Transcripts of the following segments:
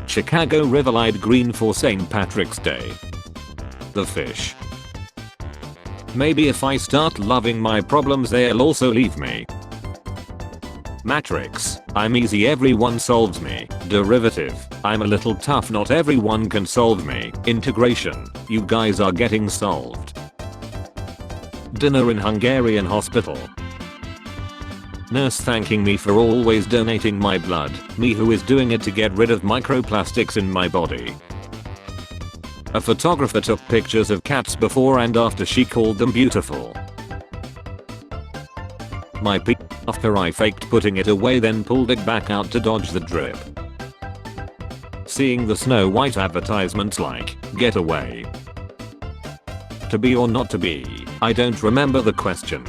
Chicago River light green for St. Patrick's Day. The fish. Maybe if I start loving my problems they'll also leave me. Matrix. I'm easy, everyone solves me. Derivative. I'm a little tough, not everyone can solve me. Integration. You guys are getting solved. Dinner in Hungarian hospital. Nurse thanking me for always donating my blood, me who is doing it to get rid of microplastics in my body. A photographer took pictures of cats before and after, she called them beautiful. My pee after I faked putting it away then pulled it back out to dodge the drip. Seeing the Snow White advertisements like, get away. To be or not to be, I don't remember the question.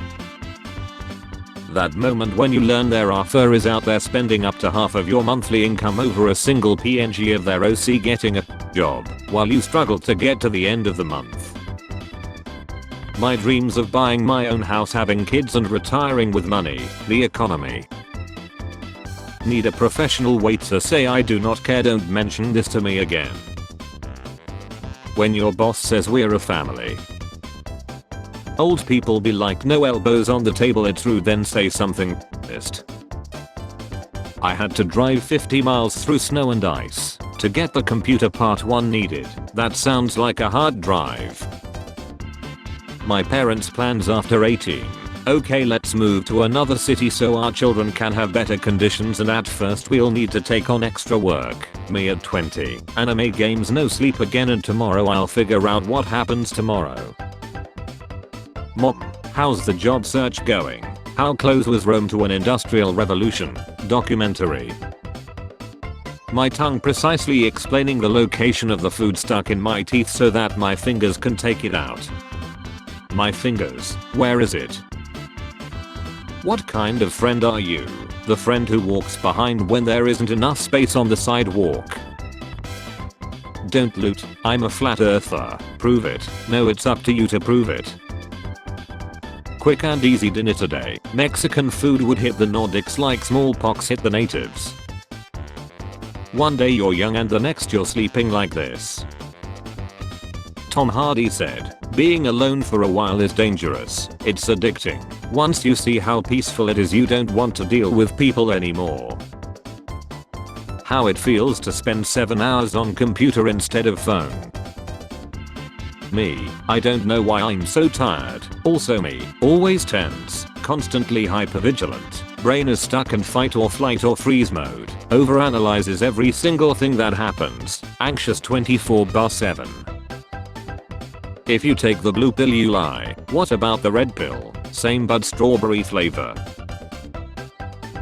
That moment when you learn there are furries out there spending up to half of your monthly income over a single PNG of their OC getting a job, while you struggle to get to the end of the month. My dreams of buying my own house, having kids and retiring with money, the economy. Need a professional waiter say I do not care, don't mention this to me again. When your boss says we're a family. Old people be like no elbows on the table, it's rude, then say something pissed. I had to drive 50 miles through snow and ice to get the computer part 1 needed. That sounds like a hard drive. My parents' plans after 18. Okay, let's move to another city so our children can have better conditions, and at first we'll need to take on extra work. Me at 20. Anime games, no sleep again, and tomorrow I'll figure out what happens tomorrow. Mom, how's the job search going? How close was Rome to an industrial revolution? Documentary. My tongue precisely explaining the location of the food stuck in my teeth so that my fingers can take it out. My fingers, where is it? What kind of friend are you? The friend who walks behind when there isn't enough space on the sidewalk. Don't loot, I'm a flat earther. Prove it. No, it's up to you to prove it. Quick and easy dinner today. Mexican food would hit the Nordics like smallpox hit the natives. One day you're young and the next you're sleeping like this. Tom Hardy said, being alone for a while is dangerous. It's addicting. Once you see how peaceful it is, you don't want to deal with people anymore. How it feels to spend 7 hours on computer instead of phone. Me, I don't know why I'm so tired. Also me, always tense, constantly hypervigilant, brain is stuck in fight or flight or freeze mode, overanalyzes every single thing that happens, anxious 24/7. If you take the blue pill you lie, what about the red pill? Same but strawberry flavor.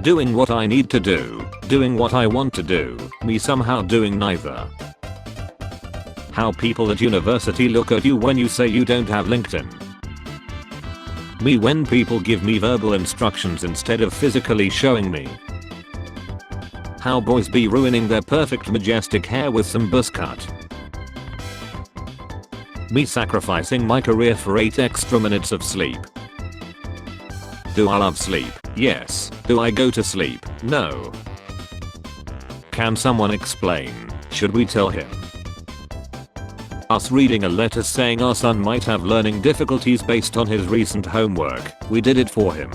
Doing what I need to do, doing what I want to do, me somehow doing neither. How people at university look at you when you say you don't have LinkedIn. Me when people give me verbal instructions instead of physically showing me. How boys be ruining their perfect majestic hair with some buzz cut. Me sacrificing my career for 8 extra minutes of sleep. Do I love sleep? Yes. Do I go to sleep? No. Can someone explain? Should we tell him? Us reading a letter saying our son might have learning difficulties based on his recent homework. We did it for him.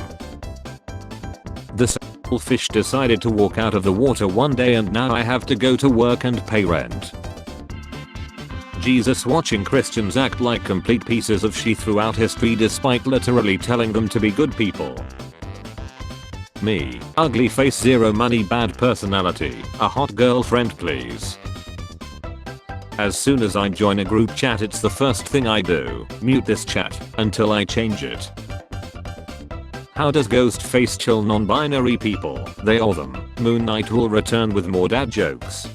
The fish decided to walk out of the water one day and now I have to go to work and pay rent. Jesus watching Christians act like complete pieces of shit throughout history despite literally telling them to be good people. Me, ugly face, zero money, bad personality, a hot girlfriend please. As soon as I join a group chat it's the first thing I do, mute this chat, until I change it. How does Ghostface chill non-binary people? They or them. Moon Knight will return with more dad jokes.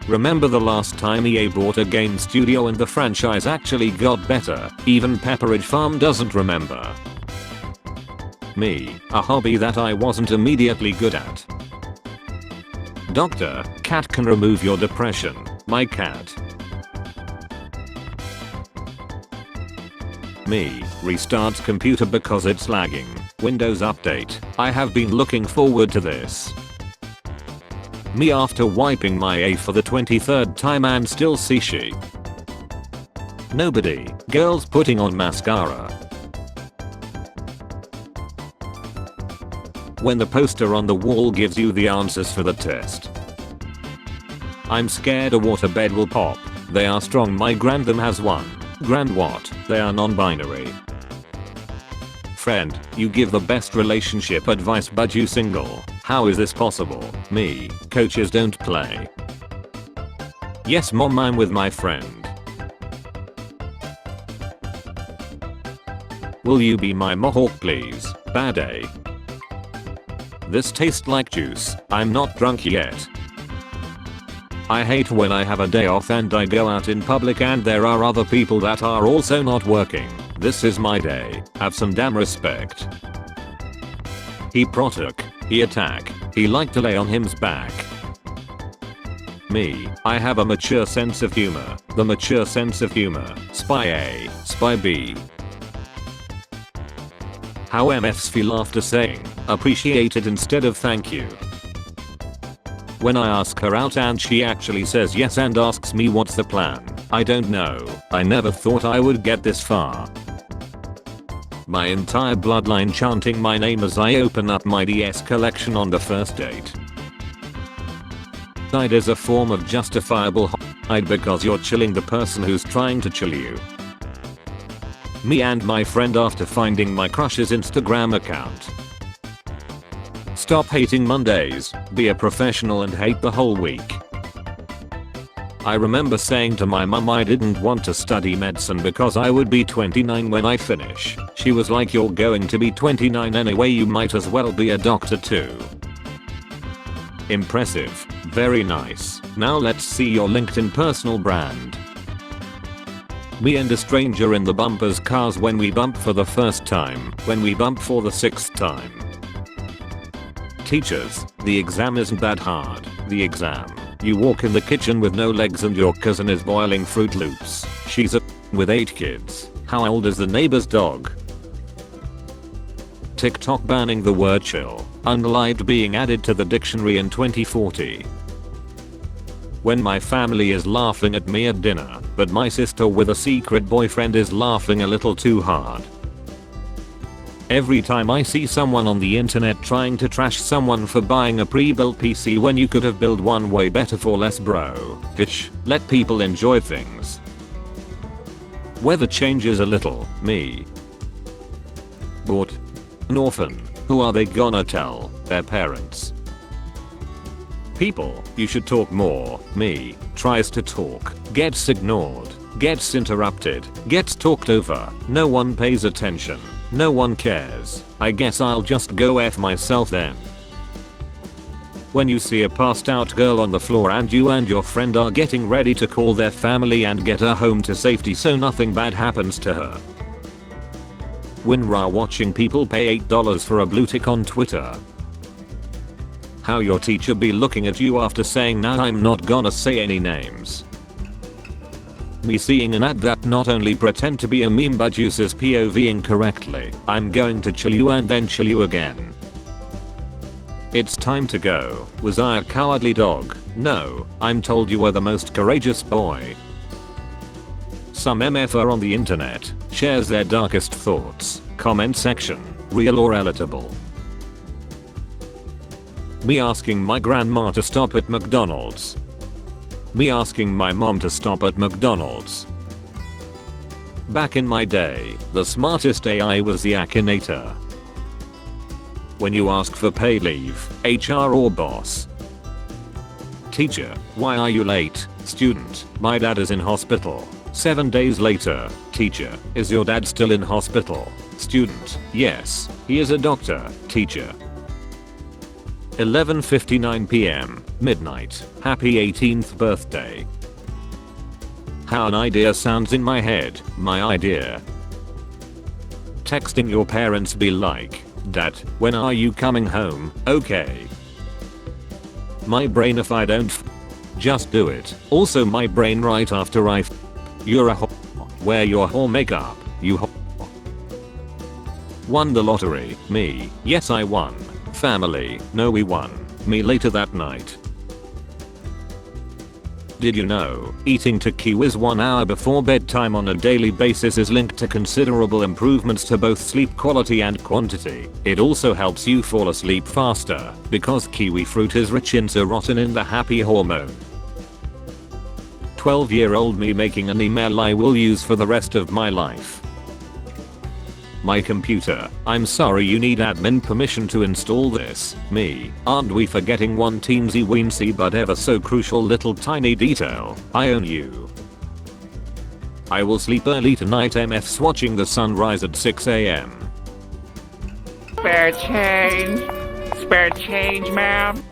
Remember the last time EA bought a game studio and the franchise actually got better? Even Pepperidge Farm doesn't remember. Me, a hobby that I wasn't immediately good at. Doctor, cat can remove your depression. My cat. Me, restart computer because it's lagging. Windows update. I have been looking forward to this. Me after wiping my A for the 23rd time and still see she. Nobody. Girls putting on mascara. When the poster on the wall gives you the answers for the test. I'm scared a waterbed will pop. They are strong. My grandam has one. Grand what? They are non-binary. Friend, you give the best relationship advice but you single. How is this possible? Me, coaches don't play. Yes mom, I'm with my friend. Will you be my mohawk please? Bad day. This tastes like juice. I'm not drunk yet. I hate when I have a day off and I go out in public and there are other people that are also not working. This is my day. Have some damn respect. He protook. He attack. He like to lay on him's back. Me, I have a mature sense of humor. The mature sense of humor. Spy A, spy B. How MFs feel after saying, appreciate it instead of thank you. When I ask her out and she actually says yes and asks me what's the plan. I don't know. I never thought I would get this far. My entire bloodline chanting my name as I open up my DS collection on the first date. Hide is a form of justifiable hide because you're chilling the person who's trying to chill you. Me and my friend after finding my crush's Instagram account. Stop hating Mondays, be a professional and hate the whole week. I remember saying to my mum I didn't want to study medicine because I would be 29 when I finish. She was like, you're going to be 29 anyway, you might as well be a doctor too. Impressive. Very nice. Now let's see your LinkedIn personal brand. Me and a stranger in the bumper's cars when we bump for the first time, when we bump for the 6th time. Teachers, the exam isn't that hard. The exam. You walk in the kitchen with no legs and your cousin is boiling Fruit Loops. She's a with 8 kids. How old is the neighbor's dog? TikTok banning the word chill. Unlived being added to the dictionary in 2040. When my family is laughing at me at dinner, but my sister with a secret boyfriend is laughing a little too hard. Every time I see someone on the internet trying to trash someone for buying a pre-built PC when you could have built one way better for less bro. Hitch, let people enjoy things. Weather changes a little, me. Bought an orphan, who are they gonna tell? Their parents. People, you should talk more, me, tries to talk, gets ignored, gets interrupted, gets talked over, no one pays attention. No one cares. I guess I'll just go F myself then. When you see a passed out girl on the floor and you and your friend are getting ready to call their family and get her home to safety so nothing bad happens to her. When watching people pay $8 for a blue tick on Twitter. How your teacher be looking at you after saying nah, I'm not gonna say any names. Me seeing an ad that not only pretend to be a meme but uses POV incorrectly. I'm going to chill you and then chill you again. It's time to go. Was I a cowardly dog? No, I'm told you were the most courageous boy. Some MFer on the internet shares their darkest thoughts. Comment section. Real or relatable. Me asking my grandma to stop at McDonald's. Me asking my mom to stop at McDonald's. Back in my day, the smartest AI was the Akinator. When you ask for paid leave, HR or boss. Teacher, why are you late? Student, my dad is in hospital. 7 days later, teacher, is your dad still in hospital? Student, yes, he is a doctor. Teacher. 11:59 p.m. midnight. Happy 18th birthday. How an idea sounds in my head. My idea. Texting your parents be like, Dad, when are you coming home? Okay. My brain if I don't just do it. Also my brain right after I you're a wear your whole makeup. You won the lottery. Me. Yes I won. Family, no we won. Me later that night. Did you know, eating to kiwis 1 hour before bedtime on a daily basis is linked to considerable improvements to both sleep quality and quantity. It also helps you fall asleep faster, because kiwi fruit is rich in serotonin, the happy hormone. 12-year-old me making an email I will use for the rest of my life. My computer, I'm sorry you need admin permission to install this. Me, aren't we forgetting one teensy weensy but ever so crucial little tiny detail? I own you. I will sleep early tonight, MFs watching the sunrise at 6 AM. Spare change? Spare change, ma'am?